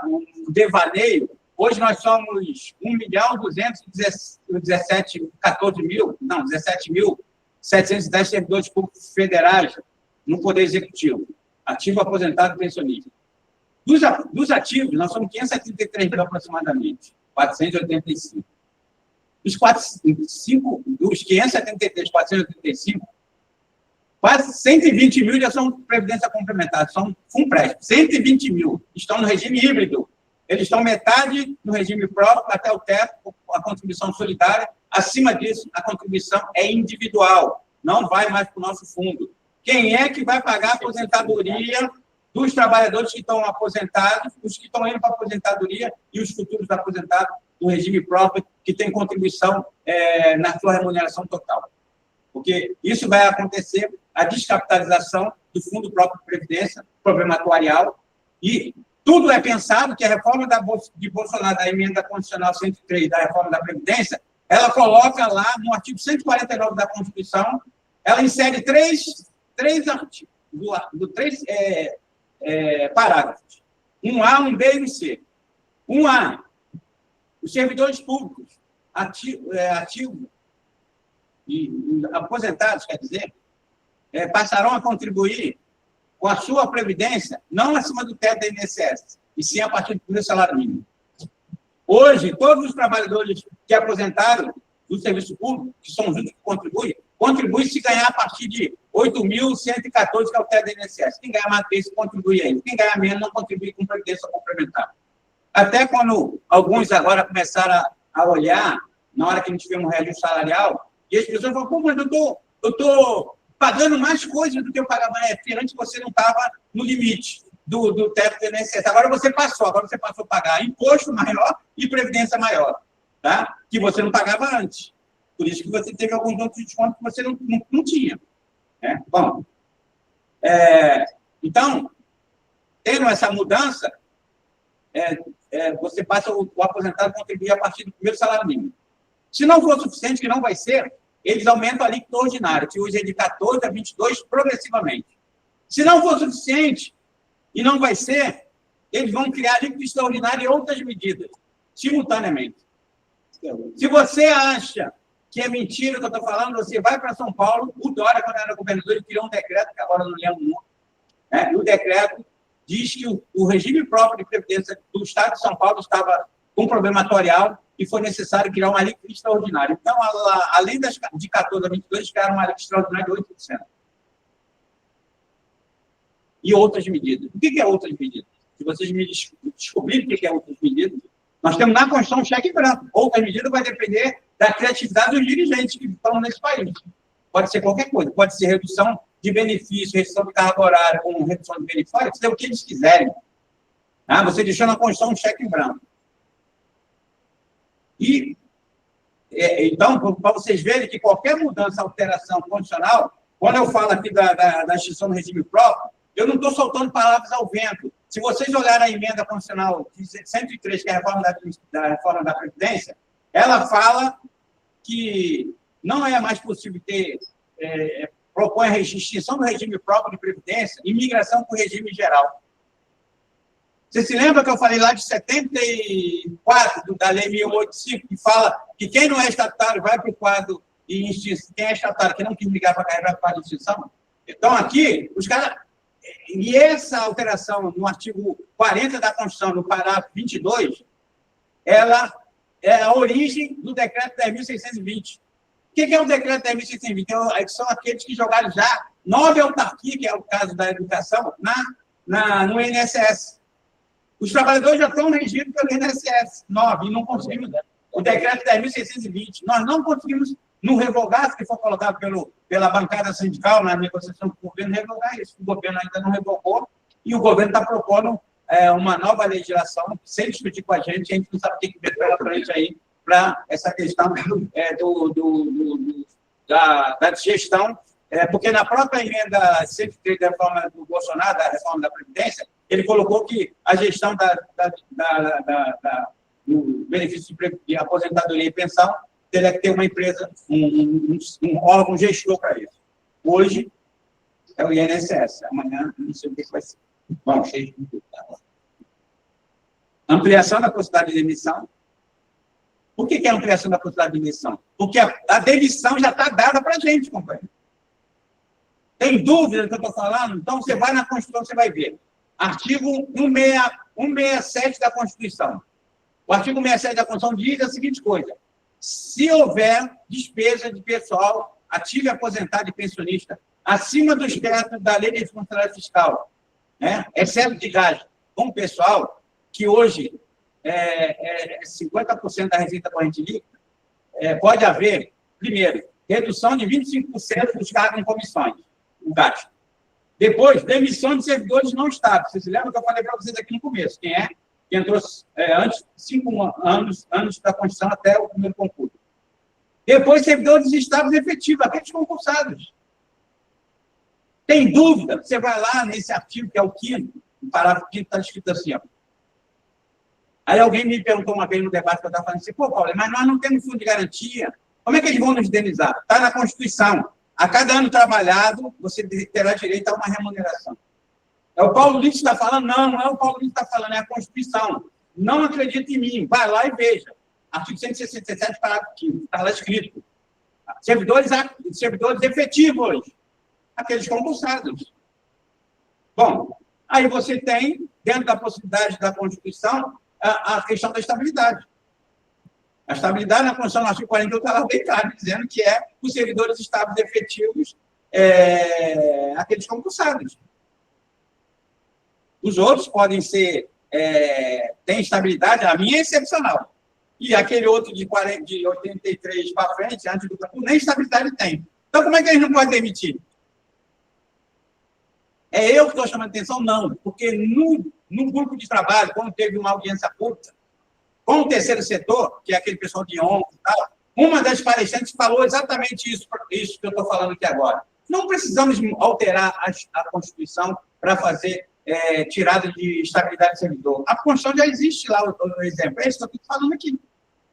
um devaneio, hoje nós somos 17.710 servidores públicos federais no Poder Executivo, ativo, aposentado e pensionista. Dos ativos, nós somos 573 mil aproximadamente, 485. Dos 573, 485, quase 120 mil já são previdência complementar, são FUNPRESP. 120 mil estão no regime híbrido. Eles estão metade no regime próprio, até o teto, a contribuição solidária. Acima disso, a contribuição é individual, não vai mais para o nosso fundo. Quem é que vai pagar a aposentadoria dos trabalhadores que estão aposentados, os que estão indo para a aposentadoria e os futuros aposentados do regime próprio, que tem contribuição na sua remuneração total? Porque isso vai acontecer, a descapitalização do Fundo Próprio de Previdência, problema atuarial, e tudo é pensado que a reforma de Bolsonaro, da emenda constitucional 103, da reforma da Previdência, ela coloca lá, no artigo 149 da Constituição, ela insere três artigos, três parágrafos. 1A, 1B e 1C. 1A, os servidores públicos ativos e aposentados, quer dizer, passarão a contribuir com a sua previdência, não acima do teto da INSS, e sim a partir do primeiro salário mínimo. Hoje, todos os trabalhadores que aposentaram do serviço público, que são os únicos que contribuem se ganhar a partir de 8.114, que é o teto da INSS. Quem ganha mais que isso, contribui aí. Quem ganha menos, não contribui com previdência complementar. Até quando alguns agora começaram a olhar, na hora que a gente vê um reajuste salarial, e as pessoas falam, pô, mas eu estou pagando mais coisas do que eu pagava porque antes você não estava no limite do teto do INSS. Agora você passou a pagar imposto maior e previdência maior, tá? Que você não pagava antes. Por isso que você teve alguns outros descontos que você não tinha. Né? Bom, então, tendo essa mudança, você passa o aposentado a contribuir a partir do primeiro salário mínimo. Se não for suficiente, que não vai ser, eles aumentam a alíquota ordinária, que hoje é de 14 a 22 progressivamente. Se não for suficiente, e não vai ser, eles vão criar alíquota extraordinária e outras medidas, simultaneamente. Se você acha que é mentira o que eu estou falando, você vai para São Paulo, o Dória, quando era governador, ele criou um decreto, que agora eu não lembro o nome, e o decreto diz que o regime próprio de previdência do Estado de São Paulo estava com problema atuarial e foi necessário criar uma alíquota extraordinária. Então, além de 14 a 22, criaram uma alíquota extraordinária de 8%. E outras medidas. O que é outras medidas? Se vocês me descobrirem o que é outras medidas, nós temos na Constituição um cheque branco. Outras medidas vai depender da criatividade dos dirigentes que estão nesse país. Pode ser qualquer coisa. Pode ser redução de benefício, redução de carga horária, com redução de benefício. Pode ser o que eles quiserem. Ah, você deixou na Constituição um cheque em branco. E, então, para vocês verem que qualquer mudança, alteração constitucional, quando eu falo aqui da extinção do regime próprio, eu não estou soltando palavras ao vento. Se vocês olharem a emenda constitucional 103, que é a reforma da Previdência, ela fala que não é mais possível ter, propõe a extinção do regime próprio de Previdência e migração para o regime geral. Você se lembra que eu falei lá de 74, da Lei 1085, que fala que quem não é estatutário vai para o quadro de extinção, quem é estatutário, que não quis ligar para carregar para o quadro de extinção? Então, aqui, os caras... E essa alteração no artigo 40 da Constituição, no parágrafo 22, ela é a origem do decreto 10.620. O que é o decreto 10.620? São aqueles que jogaram já 9 autarquias, que é o caso da educação, no INSS. Os trabalhadores já estão regidos pelo INSS 9, e não conseguimos. O decreto 10.620, nós não conseguimos, no revogar, se for colocado pela bancada sindical na negociação com o governo, revogar isso. O governo ainda não revogou, e o governo está propondo uma nova legislação, sem discutir com a gente não sabe o que vem pela frente aí, para essa questão da gestão, porque na própria emenda 103 da reforma do Bolsonaro, da reforma da Previdência, ele colocou que a gestão do benefício de aposentadoria e pensão teria que ter uma empresa, um órgão gestor para isso. Hoje é o INSS, amanhã não sei o que vai ser. Bom, cheio de tudo. Ampliação da possibilidade de demissão. Por que é ampliação da possibilidade de demissão? Porque a demissão já está dada para a gente, companheiro. Tem dúvida do que eu estou falando? Então, você vai na Constituição, você vai ver. Artigo 167 da Constituição. O artigo 167 da Constituição diz a seguinte coisa: se houver despesa de pessoal ativo e aposentado e pensionista acima dos tetos da Lei de Responsabilidade Fiscal, excesso de gasto com o pessoal, que hoje é 50% da receita corrente líquida, pode haver, primeiro, redução de 25% dos cargos em comissões, o gasto. Depois, demissão de servidores não estáveis. Vocês lembram que eu falei para vocês aqui no começo? Quem entrou antes, 5 anos antes da Constituição até o primeiro concurso. Depois, servidores estáveis efetivos, aqueles concursados. Tem dúvida? Você vai lá nesse artigo, que é o 5º, no parágrafo 5º, está escrito assim, ó. Aí alguém me perguntou uma vez no debate que eu estava falando assim, pô, Paulo, mas nós não temos fundo de garantia. Como é que eles vão nos indenizar? Está na Constituição. A cada ano trabalhado, você terá direito a uma remuneração. É o Paulo Lins que está falando? Não é o Paulo Lins que está falando, é a Constituição. Não acredita em mim, vai lá e veja. Artigo 167, parágrafo 5º, está lá escrito. Servidores efetivos, aqueles concursados. Bom, aí você tem, dentro da possibilidade da Constituição, a questão da estabilidade. A estabilidade na Constituição, no artigo 41, está lá bem claro, dizendo que os servidores estáveis efetivos, aqueles concursados. Os outros podem ser, têm estabilidade, a minha é excepcional. E aquele outro de 83 para frente, antes do concurso, nem estabilidade tem. Então, como é que eles não podem demitir? É eu que estou chamando a atenção? Não, porque no grupo de trabalho, quando teve uma audiência pública, com o terceiro setor, que é aquele pessoal de ONG e tal, uma das palestrantes falou exatamente isso que eu estou falando aqui agora. Não precisamos alterar a Constituição para fazer tirada de estabilidade do servidor. A Constituição já existe lá, o exemplo. É isso que eu estou falando aqui.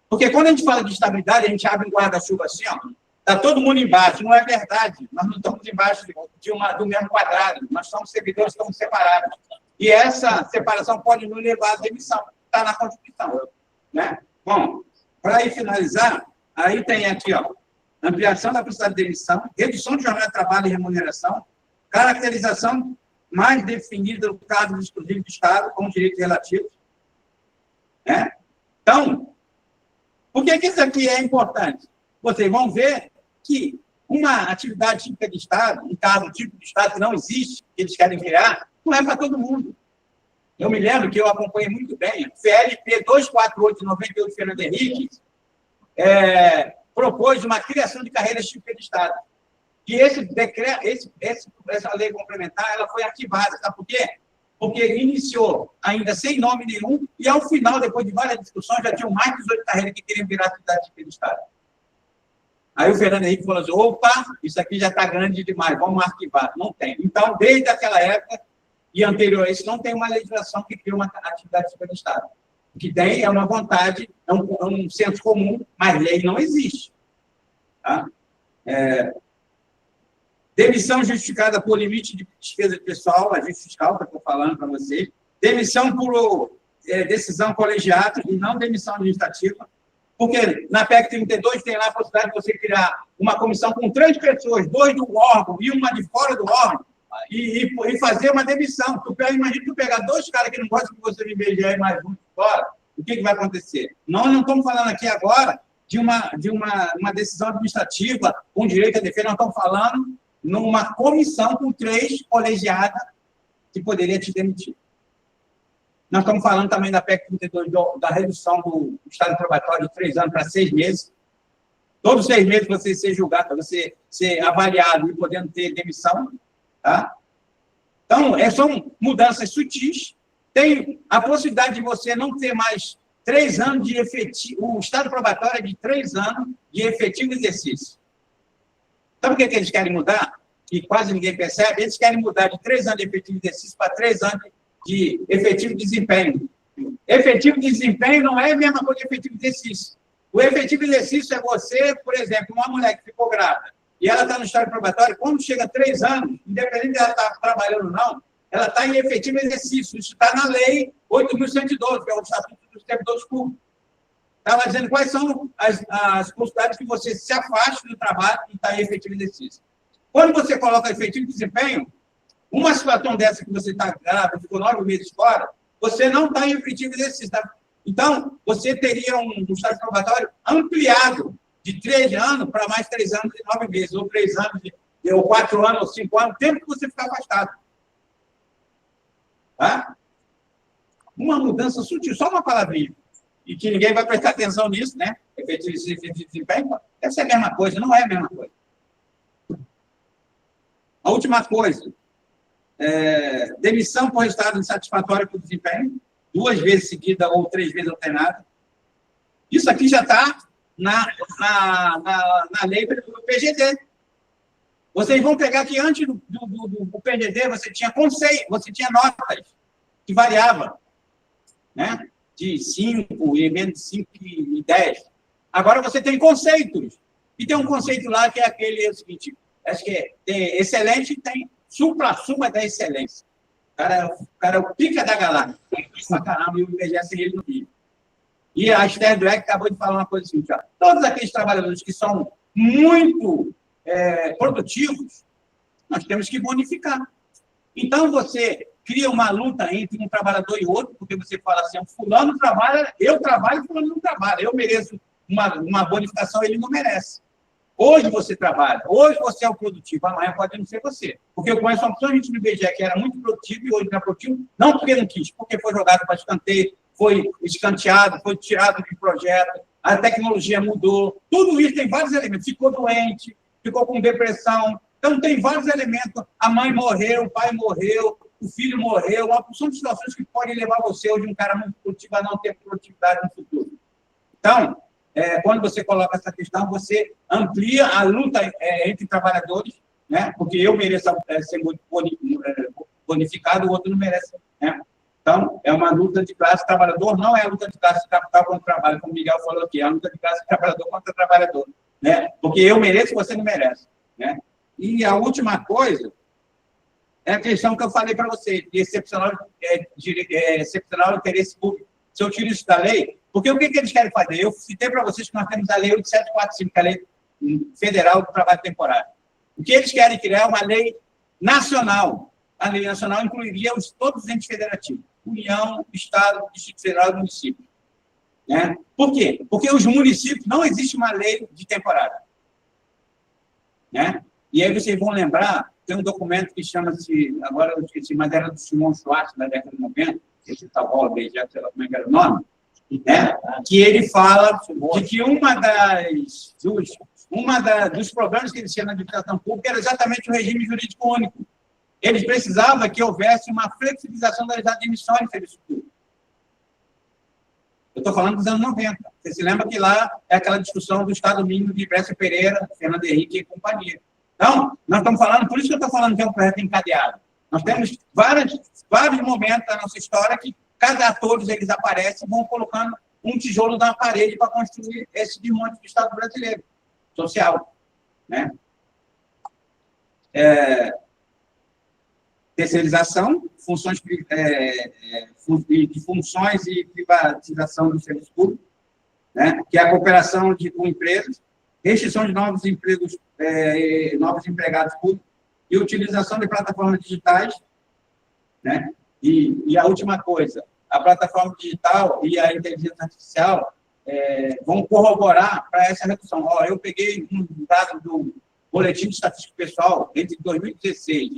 Porque quando a gente fala de estabilidade, a gente abre um guarda-chuva assim, ó, está todo mundo embaixo. Não é verdade. Nós não estamos embaixo do mesmo quadrado. Nós somos servidores, estamos separados. E essa separação pode nos levar à demissão. Está na Constituição. Né? Bom, para ir finalizar, aí tem aqui, ó, ampliação da possibilidade de demissão, redução de jornada de trabalho e remuneração, caracterização mais definida do cargo exclusivo do Estado com direitos relativos. Né? Então, por que isso aqui é importante? Vocês vão ver que uma atividade típica de Estado, um cargo típico de Estado que não existe, que eles querem criar, não é para todo mundo. Eu me lembro que eu acompanhei muito bem, FLP 248 de 98, Fernando Henrique, propôs uma criação de carreiras típicas de Estado. que esse decreto, essa lei complementar, ela foi arquivada. Sabe por quê? Porque iniciou ainda sem nome nenhum, e ao final, depois de várias discussões, já tinham mais de 18 carreiras que queriam virar cidade de Estado. Aí o Fernando Henrique falou assim, opa, isso aqui já está grande demais, vamos arquivar. Não tem. Então, desde aquela época e anterior a isso, não tem uma legislação que cria uma atividade de Estado. O que tem é uma vontade, é um senso comum, mas lei não existe. Tá? Demissão justificada por limite de despesa pessoal, agente fiscal, que eu estou falando para vocês. Demissão por decisão colegiada e não demissão administrativa. Porque na PEC 32 tem lá a possibilidade de você criar uma comissão com 3 pessoas, 2 do órgão e uma de fora do órgão, e fazer uma demissão. Imagina tu pegar 2 caras que não gostam que você me IBGE e mais um de fora, o que vai acontecer? Nós não estamos falando aqui agora de uma decisão administrativa com direito à defesa, nós estamos falando numa comissão com 3 colegiadas que poderia te demitir. Nós estamos falando também da PEC 32, da redução do estado probatório de 3 anos para 6 meses. Todos 6 meses você ser julgado, você ser avaliado e podendo ter demissão. Tá? Então, são mudanças sutis. Tem a possibilidade de você não ter mais 3 anos de efetivo. O estado probatório é de 3 anos de efetivo exercício. Sabe o que eles querem mudar? Que quase ninguém percebe. Eles querem mudar de 3 anos de efetivo exercício para 3 anos de efetivo desempenho. Efetivo desempenho não é a mesma coisa que efetivo exercício. O efetivo exercício é você, por exemplo, uma mulher que ficou grávida e ela está no estado probatório, quando chega a 3 anos, independente de ela estar trabalhando ou não, ela está em efetivo exercício. Isso está na lei 8.112, que é o Estatuto dos Servidores Públicos. Estava dizendo quais são as possibilidades que você se afaste do trabalho e está em efetivo exercício. Quando você coloca efetivo desempenho, uma situação dessa que você está grávida, ficou 9 meses fora, você não está em efetivo exercício. Tá? Então, você teria um estado probatório ampliado de 3 anos para mais 3 anos e 9 meses, ou 3 anos, ou 4 anos, ou 5 anos, tempo que você ficar afastado. Tá? Uma mudança sutil, só uma palavrinha. E que ninguém vai prestar atenção nisso, né? Efetivo desempenho, deve ser a mesma coisa, não é a mesma coisa. A última coisa, demissão por resultado insatisfatório por desempenho, 2 vezes seguida ou 3 vezes alternada. Isso aqui já está na lei do PGD. Vocês vão pegar que antes do PGD você tinha conceito, você tinha notas que variavam, né? De 5 e menos de 5 e 10. Agora você tem conceitos. E tem um conceito lá que é aquele seguinte, acho que tem excelente e tem supra-suma da excelência. O cara é o pica da galáxia. Pra caramba, e o IBGE sem ele no Rio. E a Esther Dweck acabou de falar uma coisa assim, ó, todos aqueles trabalhadores que são muito produtivos, nós temos que bonificar. Então, você cria uma luta entre um trabalhador e outro, porque você fala assim, fulano trabalha, eu trabalho, fulano não trabalha. Eu mereço uma bonificação, ele não merece. Hoje você trabalha, hoje você é o produtivo, amanhã pode não ser você. Porque eu conheço uma pessoa, gente do IBGE, que era muito produtivo e hoje não é produtivo, não porque não quis, porque foi jogado para escanteio, foi escanteado, foi tirado de projeto, a tecnologia mudou, tudo isso tem vários elementos. Ficou doente, ficou com depressão, então tem vários elementos. A mãe morreu, o pai morreu, o filho morreu, uma porção de situações que podem levar você, hoje, um cara muito produtivo, a não ter produtividade no futuro. Então, quando você coloca essa questão, você amplia a luta entre trabalhadores, né? Porque eu mereço ser bonificado, o outro não merece. Né? Então, é uma luta de classe trabalhador, não é a luta de classe capital contra o trabalho, como o Miguel falou aqui, é a luta de classe trabalhador contra trabalhador. Né? Porque eu mereço, você não merece. Né? E a última coisa é a questão que eu falei para você, de excepcional interesse público. Se eu tiro isso da lei, porque o que eles querem fazer? Eu citei para vocês que nós temos a lei 8745, que é a lei federal do trabalho temporário. O que eles querem criar é uma lei nacional. A lei nacional incluiria todos os entes federativos. União, Estado, Distrito Federal e município. Né? Por quê? Porque os municípios, não existe uma lei de temporário. Né? E aí vocês vão lembrar, tem um documento que chama-se, agora eu esqueci, mas era do Simon Schwartz, da década de 90, esse Tavol, já sei lá como é que era o nome, né? Que ele fala de que uma das dos problemas que eles tinham na administração pública era exatamente o regime jurídico único. Eles precisavam que houvesse uma flexibilização das admissões de serviço público. Eu estou falando dos anos 90. Você se lembra que lá é aquela discussão do Estado mínimo de Brescia Pereira, Fernando Henrique e companhia. Então, nós estamos falando, por isso que eu estou falando que é um projeto encadeado. Nós temos vários momentos da nossa história que cada ator eles aparecem e vão colocando um tijolo na parede para construir esse desmonte do Estado brasileiro, social. Né? Terceirização, de funções e privatização do serviço público, né? Que é a cooperação com empresas, restrição de novos empregos, novos empregados públicos e utilização de plataformas digitais, né? E a última coisa, a plataforma digital e a inteligência artificial vão corroborar para essa redução. Eu peguei um dado do Boletim de Estatística Pessoal entre 2016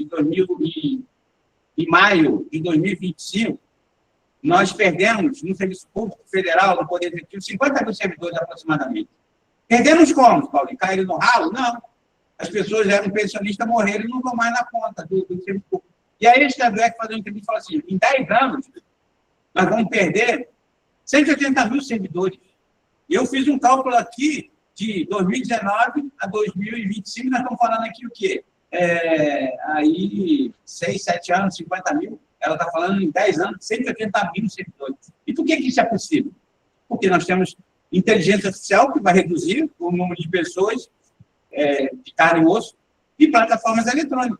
e maio de 2025, nós perdemos no serviço público federal, no Poder Executivo, 50 mil servidores aproximadamente. Perdemos como, Paulo? Caíram no ralo? Não. As pessoas eram pensionistas, morreram e não vão mais na conta do serviço público. E aí eles tiveram que fazer uma entrevista e falar assim, em 10 anos, nós vamos perder 180 mil servidores. E eu fiz um cálculo aqui de 2019 a 2025, nós estamos falando aqui o quê? Aí, 6, 7 anos, 50 mil, ela está falando em 10 anos, 180 mil servidores. E por que isso é possível? Porque nós temos inteligência artificial, que vai reduzir o número de pessoas de carne e osso, e plataformas eletrônicas.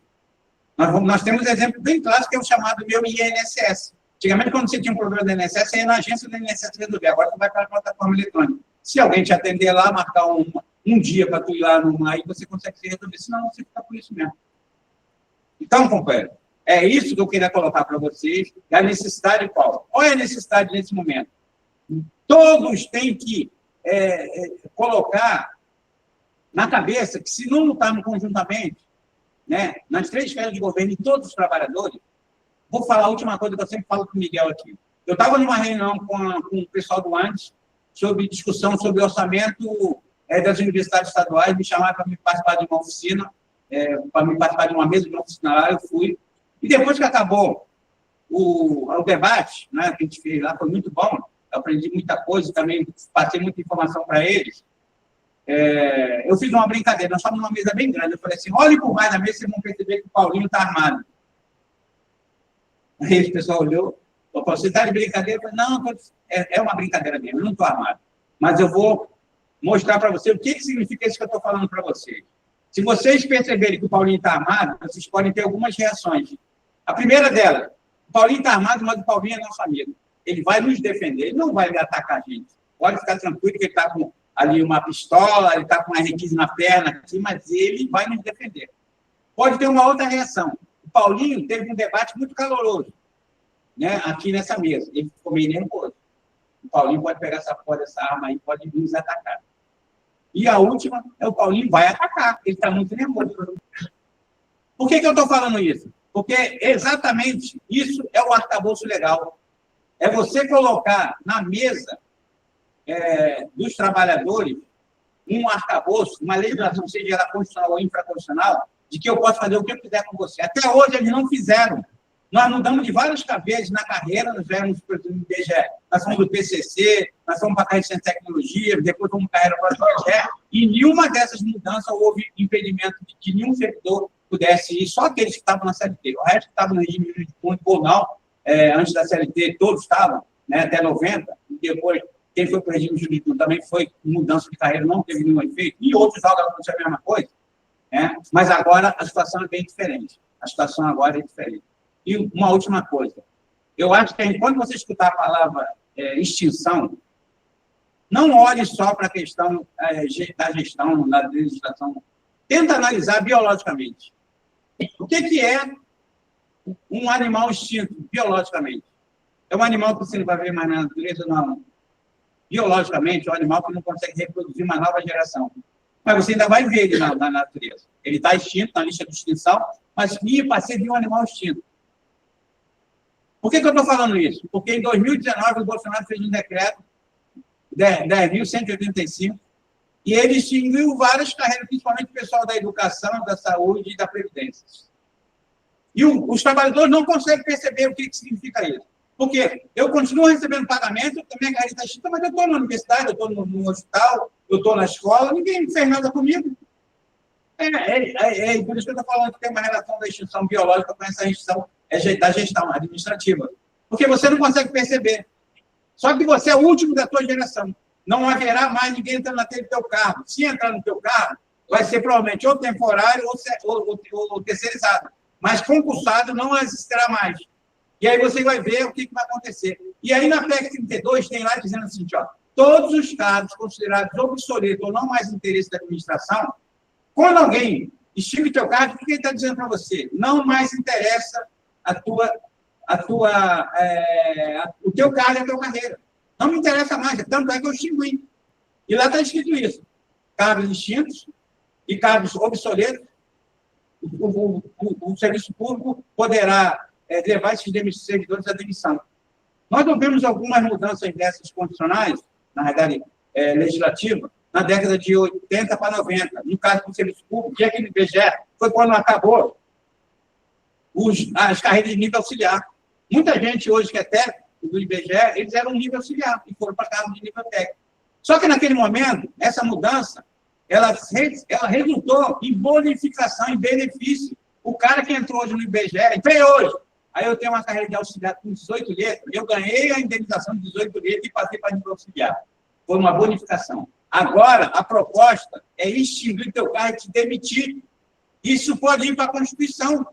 Nós temos um exemplo bem clássico, que é o chamado meu INSS. Antigamente, quando você tinha um problema do INSS, você ia na agência do INSS resolver. Agora, você vai para a plataforma eletrônica. Se alguém te atender lá, marcar um dia para tu ir lá aí você consegue se resolver. Senão, você fica por isso mesmo. Então, companheiro, é isso que eu queria colocar para vocês. É a necessidade qual? Qual é a necessidade nesse momento? Todos têm que colocar na cabeça que, se não lutarmos conjuntamente, né, nas 3 esferas de governo e todos os trabalhadores, vou falar a última coisa que eu sempre falo com o Miguel aqui. Eu estava numa reunião com o pessoal do ANDES sobre discussão sobre orçamento das universidades estaduais, me chamaram para me participar de uma oficina, para me participar de uma mesa de uma oficina lá, eu fui. E depois que acabou o debate, né, que a gente fez lá, foi muito bom, eu aprendi muita coisa, também passei muita informação para eles. Eu fiz uma brincadeira, nós estávamos numa mesa bem grande, eu falei assim, olhem por mais da mesa, vocês vão perceber que o Paulinho está armado. Aí o pessoal olhou, eu falei, você está de brincadeira? Eu falei, não, é uma brincadeira mesmo, eu não estou armado. Mas eu vou mostrar para você o que significa isso que eu estou falando para vocês. Se vocês perceberem que o Paulinho está armado, vocês podem ter algumas reações. A primeira delas, o Paulinho está armado, mas o Paulinho é nosso amigo. Ele vai nos defender, ele não vai atacar a gente. Pode ficar tranquilo que ele está com ali uma pistola, ele está com uma R15 na perna, aqui, mas ele vai nos defender. Pode ter uma outra reação. O Paulinho teve um debate muito caloroso, né, aqui nessa mesa. Ele ficou meio nervoso. O Paulinho pode pegar essa arma aí, pode nos atacar. E a última é o Paulinho vai atacar. Ele está muito nervoso. Por que eu estou falando isso? Porque exatamente isso é o arcabouço legal. É você colocar na mesa dos trabalhadores um arcabouço, uma legislação, seja ela constitucional ou infraconstitucional, de que eu posso fazer o que eu quiser com você. Até hoje eles não fizeram. Nós mudamos de várias vezes na carreira, nós éramos do IBGE, nós fomos do PCC, nós fomos para a Carreira de Tecnologia, depois fomos para a carreira para o IBGE, e nenhuma dessas mudanças houve impedimento de que nenhum servidor pudesse ir, só aqueles que estavam na CLT. O resto que estavam no regime jurídico único ou não, antes da CLT, todos estavam, né, até 90, e depois, quem foi para o regime jurídico também foi mudança de carreira, não teve nenhum efeito, e outros órgãos aconteceram a mesma coisa, né? Mas agora a situação é bem diferente. A situação agora é diferente. E uma última coisa. Eu acho que quando você escutar a palavra extinção, não olhe só para a questão da gestão, da legislação. Tenta analisar biologicamente. O que é um animal extinto biologicamente? É um animal que você não vai ver mais na natureza? Não. Biologicamente, é um animal que não consegue reproduzir uma nova geração. Mas você ainda vai ver ele na natureza. Ele está extinto, na lista de extinção, mas ia para ser de um animal extinto. Por que eu estou falando isso? Porque em 2019 o Bolsonaro fez um decreto 10.185 E ele extinguiu várias carreiras, principalmente o pessoal da educação, da saúde e da previdência. E os trabalhadores não conseguem perceber o que significa isso. Porque eu continuo recebendo pagamento, também a carreira está extinta, mas eu estou na universidade, eu estou no hospital, eu estou na escola, ninguém fez nada comigo. Por isso que eu estou falando que tem uma relação da extinção biológica com essa extinção da gestão administrativa. Porque você não consegue perceber. Só que você é o último da tua geração. Não haverá mais ninguém entrando naquele teu carro. Se entrar no teu carro, vai ser provavelmente ou temporário ou terceirizado. Mas concursado não existirá mais. E aí você vai ver o que vai acontecer. E aí na PEC 32 tem lá dizendo assim, ó, todos os cargos considerados obsoletos ou não mais interesse da administração, quando alguém extingue teu cargo, o que ele está dizendo para você? Não mais interessa o teu cargo e a tua carreira. Não me interessa mais, tanto é que eu extingui. E lá está escrito isso. Cargos extintos e cargos obsoletos, o serviço público poderá levar esses servidores à demissão. Nós não vemos algumas mudanças dessas condicionais, na realidade legislativa, na década de 80 para 90. No caso do serviço público, que aqui no IBGE foi quando acabou as carreiras de nível auxiliar. Muita gente hoje que é técnico do IBGE, eles eram nível auxiliar e foram para cargos de nível técnico. Só que naquele momento, essa mudança, ela resultou em bonificação, em benefício. O cara que entrou hoje no IBGE, entrei hoje, aí eu tenho uma carreira de auxiliar com 18 letras, eu ganhei a indenização de 18 letras e passei para nível auxiliar. Foi uma bonificação. Agora, a proposta é extinguir teu cargo e te demitir. Isso pode ir para a Constituição,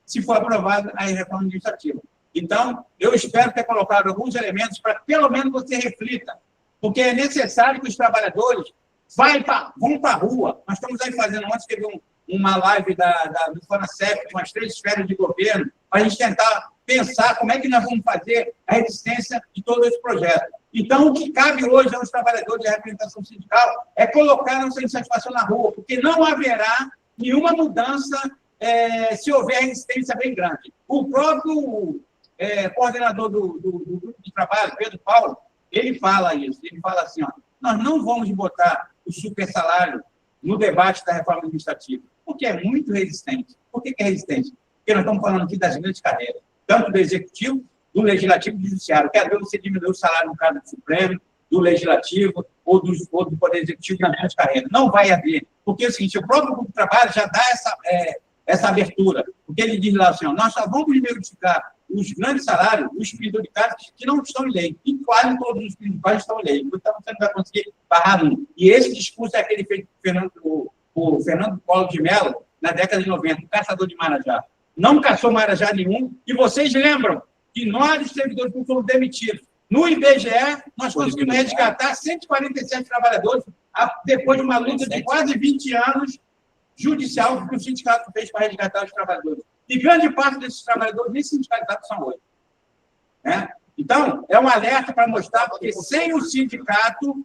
se for aprovada a reforma administrativa. Então, eu espero ter colocado alguns elementos para que, pelo menos, você reflita, porque é necessário que os trabalhadores vão para a rua. Nós estamos aí fazendo, ontem teve uma live do FONASEP, de umas 3 esferas de governo, para a gente tentar pensar como é que nós vamos fazer a resistência de todo esse projeto. Então, o que cabe hoje aos trabalhadores de representação sindical é colocar a nossa insatisfação na rua, porque não haverá nenhuma mudança se houver resistência bem grande. O próprio coordenador do grupo de trabalho, Pedro Paulo, ele fala isso, ele fala assim, ó, nós não vamos botar o super salário no debate da reforma administrativa, porque é muito resistente. Por que é resistente? Porque nós estamos falando aqui das grandes carreiras, tanto do Executivo, do Legislativo e do Judiciário. Quer ver você diminuir o salário no caso do Supremo, do Legislativo ou do Poder Executivo nas grandes carreiras. Não vai haver. Porque é o seguinte, o próprio grupo de trabalho já dá essa abertura. Porque ele diz lá assim, ó, nós só vamos modificar os grandes salários, os penduricários que não estão em lei. E quase todos os penduricários estão em lei. Então, você não vai conseguir barrar um. E esse discurso é aquele feito por Fernando Collor de Mello, na década de 90, o caçador de Marajá. Não caçou Marajá nenhum. E vocês lembram que nós, servidores públicos, fomos demitidos. No IBGE, nós conseguimos resgatar 147 trabalhadores depois de uma luta de quase 20 anos judicial que o sindicato fez para resgatar os trabalhadores. E grande parte desses trabalhadores nem sindicalizados são hoje. Então, é um alerta para mostrar, porque sem o sindicato,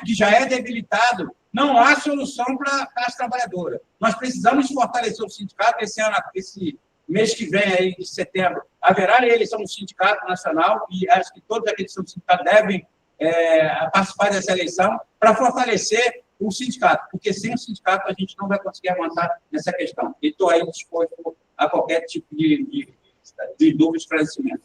que já é debilitado, não há solução para a classe trabalhadora. Nós precisamos fortalecer o sindicato. Esse mês que vem, aí, de setembro, haverá eleição do Sindicato Nacional, e acho que todos aqueles que são do sindicato devem participar dessa eleição para fortalecer o sindicato, porque sem o sindicato a gente não vai conseguir avançar nessa questão. E estou aí disposto a qualquer tipo de dúvida e esclarecimento.